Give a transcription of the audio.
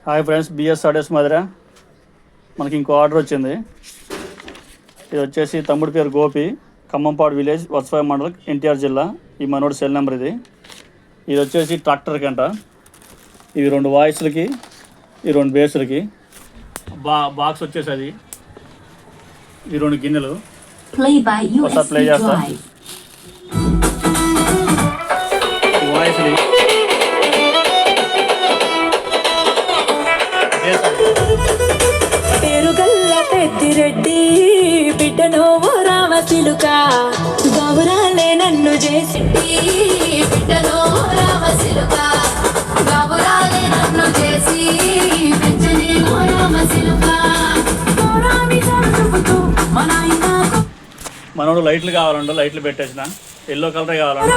Hi friends, BS orders మాదిరా మనకి ఇంకో order వచ్చింది. ఇది వచ్చేసి తమ్ముడి పేరు గోపి, ఖమ్మంపాడు విలేజ్, వత్సవాయి మండలం, ఎన్టీఆర్ జిల్లా. ఈ మనోడి సెల్ నెంబర్ ఇది. ఇది వచ్చేసి ట్రాక్టర్కి అంట. ఇవి 2 వాయిస్లకి, ఈ 2 బేసులకి. బాక్స్ వచ్చేసి అది. ఈ 2 గిన్నెలు ఒకసారి ప్లే చేస్తా. వాయిస్లు పేరుగల్ల పెద్దిరెడ్డి బిడ్డనో రామచిలుక గౌరాలే నన్ను చేసి బిడ్డనో రామచిలుక గౌరాలే నన్ను చేసి పెంచనేమో రామచిలుక. మనోడు లైట్లు కావాలంట, లైట్లు పెట్టేసిన. ఎల్లో కలర్ కావాలంట.